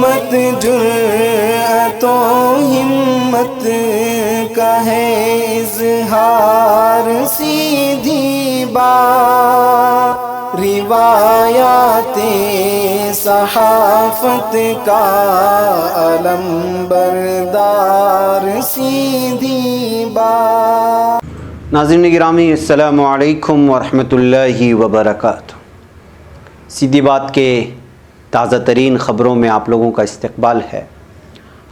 عظمت جرأت و ہمت کا ہے اظہار، سیدھی بات روایات صحافت کا علم بردار، سیدھی بات۔ ناظرین گرامی، السلام علیکم ورحمۃ اللہ وبرکاتہ۔ سیدھی بات کے تازہ ترین خبروں میں آپ لوگوں کا استقبال ہے۔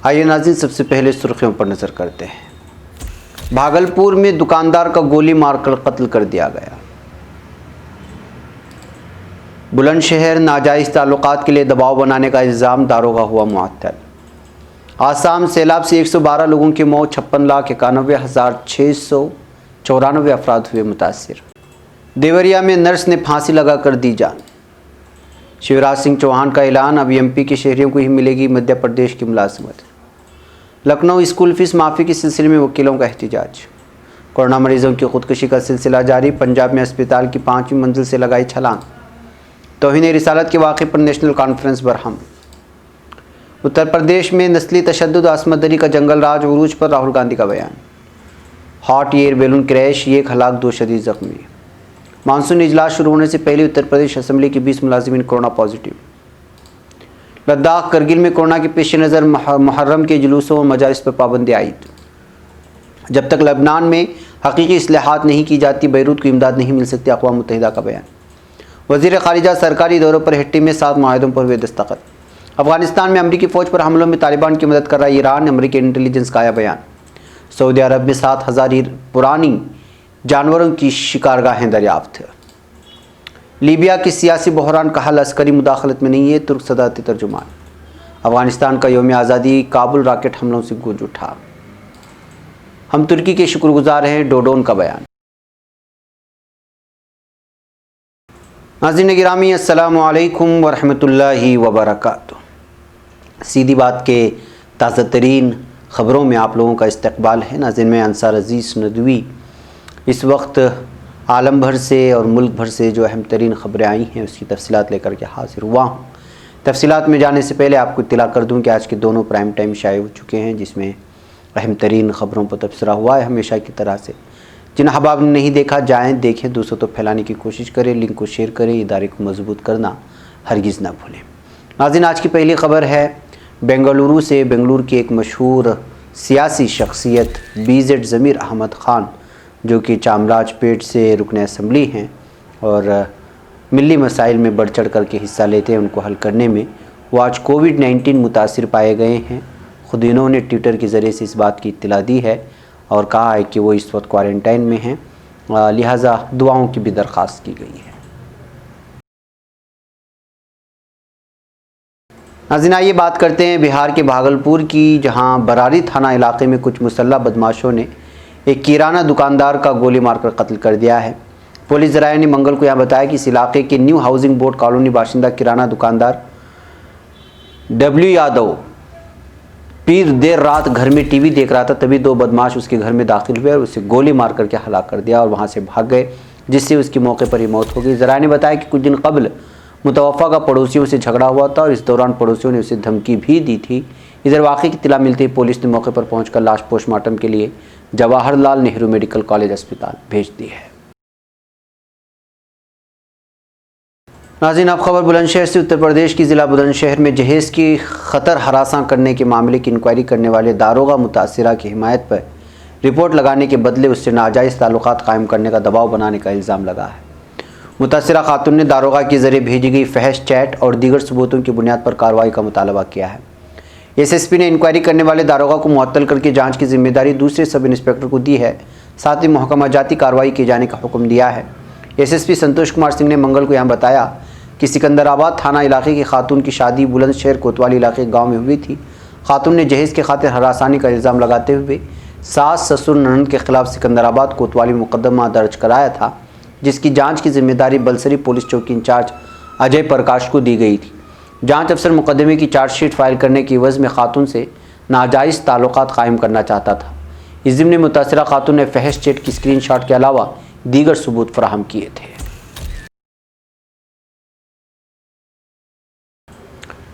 آئیے ناظرین، سب سے پہلے سرخیوں پر نظر کرتے ہیں۔ بھاگلپور میں دکاندار کا گولی مار کر قتل کر دیا گیا۔ بلند شہر ناجائز تعلقات کے لیے دباؤ بنانے کا الزام، داروغہ ہوا معطل۔ آسام سیلاب سے 112 لوگوں کی موت، 56,91,694 افراد ہوئے متاثر۔ دیوریا میں نرس نے پھانسی لگا کر دی جان۔ شیوراج سنگھ چوہان کا اعلان، اب ایم پی کے شہریوں کو ہی ملے گی مدھیہ پردیش کی ملازمت۔ لکھنؤ اسکول فیس معافی کے سلسلے میں وکیلوں کا احتجاج۔ کورونا مریضوں کی خودکشی کا سلسلہ جاری، پنجاب میں اسپتال کی 5ویں منزل سے لگائی چھلانگ۔ توہین رسالت کے واقعے پر نیشنل کانفرنس برہم۔ اتر پردیش میں نسلی تشدد، عصمت دری کا جنگل راج، عروج پر راہل گاندھی کا بیان۔ ہاٹ ایئر بیلون کریش، 1 ہلاک 2 شدید زخمی۔ مانسون اجلاس شروع ہونے سے پہلے اتر پردیش اسمبلی کی 20 ملازمین کورونا پازیٹیو۔ لداخ کرگل میں کورونا کے پیش نظر محرم کے جلوسوں اور مجالس پر پابندی عائد۔ جب تک لبنان میں حقیقی اصلاحات نہیں کی جاتی، بیروت کو امداد نہیں مل سکتی، اقوام متحدہ کا بیان۔ وزیر خارجہ سرکاری دوروں پر ہٹی میں 7 معاہدوں پر ہوئے دستخط۔ افغانستان میں امریکی فوج پر حملوں میں طالبان کی مدد کر رہا ایران، امریکی انٹیلیجنس کا آیا بیان۔ سعودی عرب میں 7,000 پرانی جانوروں کی شکارگاہیں دریافت۔ لیبیا کی سیاسی بحران کا حل عسکری مداخلت میں نہیں ہے، ترک صدارتی ترجمان۔ افغانستان کا یوم آزادی کابل راکٹ حملوں سے گونج اٹھا۔ ہم ترکی کے شکر گزار ہیں، ڈوڈون کا بیان۔ ناظرین گرامی، السلام علیکم ورحمۃ اللہ وبرکاتہ۔ سیدھی بات کے تازہ ترین خبروں میں آپ لوگوں کا استقبال ہے۔ ناظرین، میں انصار عزیز ندوی اس وقت عالم بھر سے اور ملک بھر سے جو اہم ترین خبریں آئی ہیں اس کی تفصیلات لے کر کے حاضر ہوا ہوں۔ تفصیلات میں جانے سے پہلے آپ کو اطلاع کر دوں کہ آج کے دونوں پرائم ٹائم شائع ہو چکے ہیں، جس میں اہم ترین خبروں پر تبصرہ ہوا ہے ہمیشہ کی طرح سے۔ جن احباب نے نہیں دیکھا، جائیں دیکھیں، دوسروں تک پھیلانے کی کوشش کریں، لنک کو شیئر کریں، ادارے کو مضبوط کرنا ہرگز نہ بھولیں۔ ناظرین، آج کی پہلی خبر ہے بنگلورو سے۔ بنگلور کی ایک مشہور سیاسی شخصیت BZ ضمیر احمد خان، جو کہ چامراج پیٹ سے رکن اسمبلی ہیں اور ملی مسائل میں بڑھ چڑھ کر کے حصہ لیتے ہیں ان کو حل کرنے میں، وہ آج کووڈ-19 متاثر پائے گئے ہیں۔ خود انہوں نے ٹویٹر کے ذریعے سے اس بات کی اطلاع دی ہے اور کہا ہے کہ وہ اس وقت کوارنٹائن میں ہیں، لہٰذا دعاؤں کی بھی درخواست کی گئی ہے۔ ناظرین، آئیے بات کرتے ہیں بہار کے بھاگلپور کی، جہاں براری تھانہ علاقے میں کچھ مسلح بدماشوں نے ایک کرانہ دکاندار کا گولی مار کر قتل کر دیا ہے۔ پولیس ذرائع نے منگل کو یہاں بتایا کہ اس علاقے کے نیو ہاؤسنگ بورڈ کالونی باشندہ کرانہ دکاندار W یادو پیر دیر رات گھر میں ٹی وی دیکھ رہا تھا، تبھی 2 بدماش اس کے گھر میں داخل ہوئے اور اسے گولی مار کر کے ہلاک کر دیا اور وہاں سے بھاگ گئے، جس سے اس کی موقع پر ہی موت ہو گئی۔ ذرائع نے بتایا کہ کچھ دن قبل متوفہ کا پڑوسیوں سے جھگڑا ہوا تھا اور اس دوران پڑوسیوں نے اسے دھمکی بھی دی تھی۔ ادھر واقعے کی اطلاع ملتے ہی پولیس نے موقع پر پہنچ کر لاش پوسٹ مارٹم کے لیے جواہر لال نہرو میڈیکل کالج اسپتال بھیج دی ہے۔ ناظرین، اب خبر بلند شہر سے۔ اتر پردیش کی ضلع بلند شہر میں جہیز کی خطر ہراساں کرنے کے معاملے کی انکوائری کرنے والے داروغہ متاثرہ کی حمایت پر رپورٹ لگانے کے بدلے اس سے ناجائز تعلقات قائم کرنے کا دباؤ بنانے کا الزام لگا ہے۔ متاثرہ خاتون نے داروغہ کے ذریعے بھیجی گئی فحش چیٹ اور دیگر ثبوتوں کی بنیاد پر کارروائی کا مطالبہ کیا ہے۔ SSP نے انکوائری کرنے والے داروغہ کو معطل کر کے جانچ کی ذمہ داری دوسرے سب انسپکٹر کو دی ہے، ساتھ ہی محکمہ جاتی کارروائی کیے جانے کا حکم دیا ہے۔ SSP سنتوش کمار سنگھ نے منگل کو یہاں بتایا کہ سکندرآباد تھانہ علاقے کی خاتون کی شادی بلند شہر کوتوالی علاقے گاؤں میں ہوئی تھی۔ خاتون نے جہیز کے خاطر ہراسانی کا الزام لگاتے ہوئے ساس سسر ننند کے خلاف سکندرآباد کوتوالی مقدمہ درج کرایا تھا، جس کی جانچ کی ذمہ داری بلسری پولیس چوکی انچارج اجے پرکاش کو دی گئی تھی۔ جانچ افسر مقدمے کی چارج شیٹ فائل کرنے کی عوض میں خاتون سے ناجائز تعلقات قائم کرنا چاہتا تھا۔ اس ضمن متاثرہ خاتون نے فحش چیٹ کی اسکرین شاٹ کے علاوہ دیگر ثبوت فراہم کیے تھے۔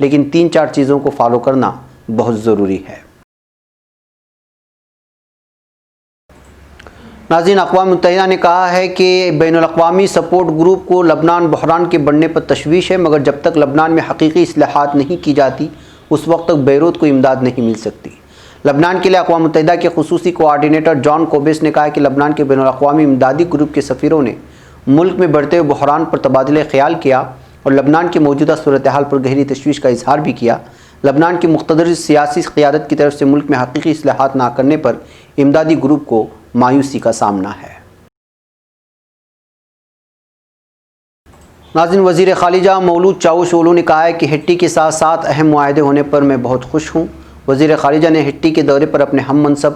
لیکن 3-4 چیزوں کو فالو کرنا بہت ضروری ہے۔ ناظرین، اقوام متحدہ نے کہا ہے کہ بین الاقوامی سپورٹ گروپ کو لبنان بحران کے بڑھنے پر تشویش ہے، مگر جب تک لبنان میں حقیقی اصلاحات نہیں کی جاتی اس وقت تک بیروت کو امداد نہیں مل سکتی۔ لبنان کے لیے اقوام متحدہ کے خصوصی کوآرڈینیٹر جان کوبیس نے کہا کہ لبنان کے بین الاقوامی امدادی گروپ کے سفیروں نے ملک میں بڑھتے ہوئے بحران پر تبادلہ خیال کیا اور لبنان کی موجودہ صورتحال پر گہری تشویش کا اظہار بھی کیا۔ لبنان کی مقتدر سیاسی قیادت کی طرف سے ملک میں حقیقی اصلاحات نہ کرنے پر امدادی گروپ کو مایوسی کا سامنا ہے۔ ناظرین، وزیر خارجہ مولود چاوش اولو نے کہا ہے کہ ہیٹی کے ساتھ 7 اہم معاہدے ہونے پر میں بہت خوش ہوں۔ وزیر خارجہ نے ہیٹی کے دورے پر اپنے ہم منصب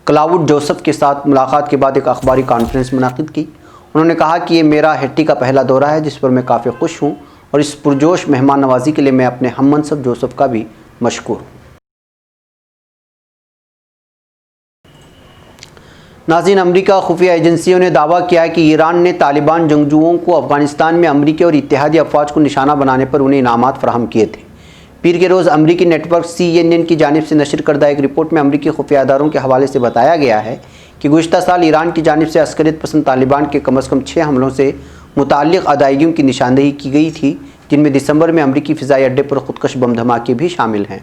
کلاؤڈ جوسف کے ساتھ ملاقات کے بعد ایک اخباری کانفرنس منعقد کی۔ انہوں نے کہا کہ یہ میرا ہیٹی کا پہلا دورہ ہے جس پر میں کافی خوش ہوں اور اس پرجوش مہمان نوازی کے لیے میں اپنے ہم منصب جوسف کا بھی مشکور ہوں۔ ناظرین، امریکہ خفیہ ایجنسیوں نے دعویٰ کیا ہے کہ ایران نے طالبان جنگجوؤں کو افغانستان میں امریکی اور اتحادی افواج کو نشانہ بنانے پر انہیں انعامات فراہم کیے تھے۔ پیر کے روز امریکی نیٹ ورک CNN کی جانب سے نشر کردہ ایک رپورٹ میں امریکی خفیہ اداروں کے حوالے سے بتایا گیا ہے کہ گزشتہ سال ایران کی جانب سے عسکریت پسند طالبان کے کم از کم 6 حملوں سے متعلق ادائیگیوں کی نشاندہی کی گئی تھی، جن میں دسمبر میں امریکی فضائی اڈے پر خودکش بم دھماکے بھی شامل ہیں۔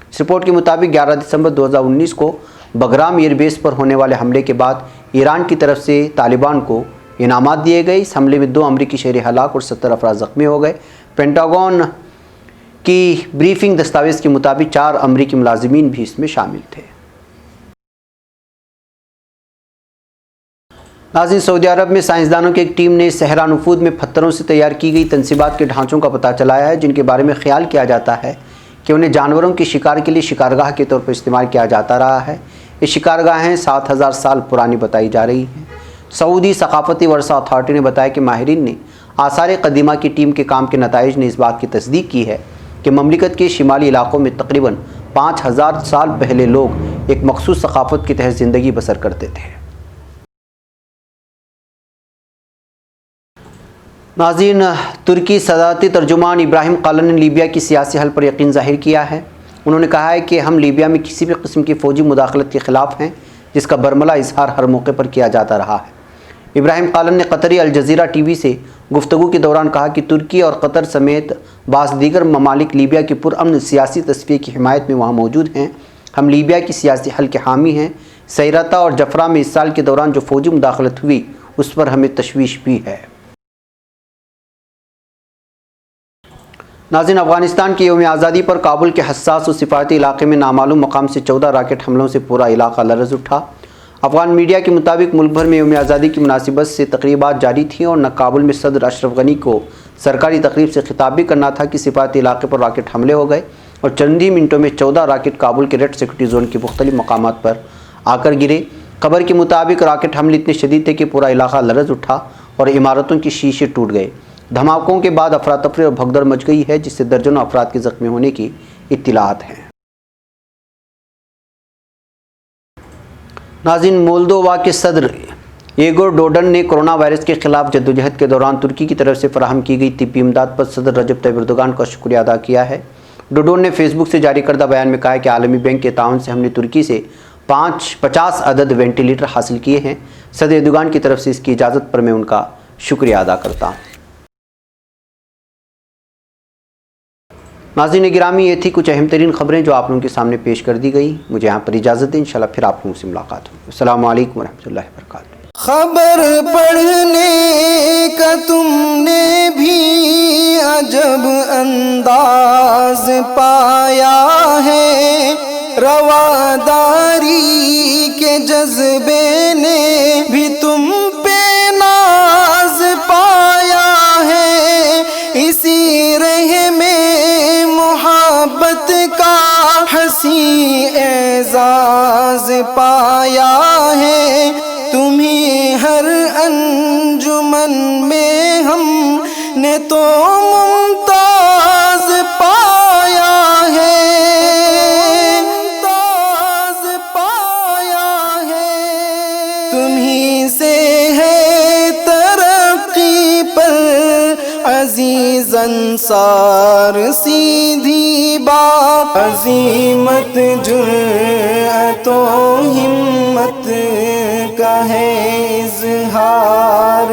اس رپورٹ کے مطابق 11 دسمبر 2019 کو بگرام ایئر بیس پر ہونے والے حملے کے بعد ایران کی طرف سے طالبان کو انعامات دیے گئے۔ اس حملے میں 2 امریکی شہری ہلاک اور 70 افراد زخمی ہو گئے۔ پینٹاگون کی بریفنگ دستاویز کے مطابق 4 امریکی ملازمین بھی اس میں شامل تھے۔ ناظرین، سعودی عرب میں سائنسدانوں کی ایک ٹیم نے صحرا نفود میں پتھروں سے تیار کی گئی تنصیبات کے ڈھانچوں کا پتہ چلایا ہے، جن کے بارے میں خیال کیا جاتا ہے کہ انہیں جانوروں کے شکار کے لیے شکارگاہ کے طور پر استعمال کیا جاتا رہا ہے۔ یہ شکارگاہیں 7000 سال پرانی بتائی جا رہی ہیں۔ سعودی ثقافتی ورثہ اتھارٹی نے بتایا کہ ماہرین نے آثار قدیمہ کی ٹیم کے کام کے نتائج نے اس بات کی تصدیق کی ہے کہ مملکت کے شمالی علاقوں میں تقریباً 5000 سال پہلے لوگ ایک مخصوص ثقافت کے تحت زندگی بسر کرتے تھے۔ ناظرین، ترکی صدارتی ترجمان ابراہیم قالن نے لیبیا کی سیاسی حل پر یقین ظاہر کیا ہے۔ انہوں نے کہا ہے کہ ہم لیبیا میں کسی بھی قسم کی فوجی مداخلت کے خلاف ہیں، جس کا برملا اظہار ہر موقع پر کیا جاتا رہا ہے۔ ابراہیم قالن نے قطری الجزیرہ ٹی وی سے گفتگو کے دوران کہا کہ ترکی اور قطر سمیت بعض دیگر ممالک لیبیا کی پرامن سیاسی تصفیے کی حمایت میں وہاں موجود ہیں۔ ہم لیبیا کی سیاسی حل کے حامی ہیں۔ سیرتا اور جفرا میں اس سال کے دوران جو فوجی مداخلت ہوئی اس پر ہمیں تشویش بھی ہے۔ ناظرین، افغانستان کے یوم آزادی پر کابل کے حساس و سفارتی علاقے میں نامعلوم مقام سے 14 راکٹ حملوں سے پورا علاقہ لرز اٹھا۔ افغان میڈیا کے مطابق ملک بھر میں یوم آزادی کی مناسبت سے تقریبات جاری تھیں اور نہ کابل میں صدر اشرف غنی کو سرکاری تقریب سے خطاب بھی کرنا تھا کہ سفارتی علاقے پر راکٹ حملے ہو گئے اور چند ہی منٹوں میں 14 راکٹ کابل کے ریڈ سیکورٹی زون کے مختلف مقامات پر آ کر گرے۔ خبر کے مطابق راکٹ حملے اتنے شدید تھے کہ پورا علاقہ لرز اٹھا اور عمارتوں کے شیشے ٹوٹ گئے۔ دھماکوں کے بعد افراتفری اور بھگدڑ مچ گئی ہے، جس سے درجنوں افراد کے زخمی ہونے کی اطلاعات ہیں۔ ناظرین، مولدووا کے صدر ایگور ڈوڈن نے کرونا وائرس کے خلاف جدوجہد کے دوران ترکی کی طرف سے فراہم کی گئی طبی امداد پر صدر رجب طیب اردوغان کا شکریہ ادا کیا ہے۔ ڈوڈن نے فیس بک سے جاری کردہ بیان میں کہا کہ عالمی بینک کے تعاون سے ہم نے ترکی سے 50 عدد وینٹیلیٹر حاصل کیے ہیں۔ صدر اردوغان کی طرف سے اس کی اجازت پر میں ان کا شکریہ ادا کرتا ہوں۔ ناظرین گرامی، یہ تھی کچھ اہم ترین خبریں جو آپ لوگوں کے سامنے پیش کر دی گئی۔ مجھے یہاں پر اجازت دیں، انشاءاللہ پھر آپ لوگوں سے ملاقات ہوگی۔ السلام علیکم ورحمۃ اللہ وبرکاتہ۔ خبر پڑھنے کا تم نے بھی عجب انداز پایا ہے، رواداری کے جذبے نے بھی تم پہ ناز پایا ہے، اسی رہ میں محبت کا حسین اعزاز پایا ہے، تمہیں ہر انجمن میں ہم نے تو ممتاز پایا ہے، ممتاز پایا ہے، تمہیں سے ہے ترقی پر عزیز انصار سیدھی عظیمت جرأت و ہمت کا ہے اظہار،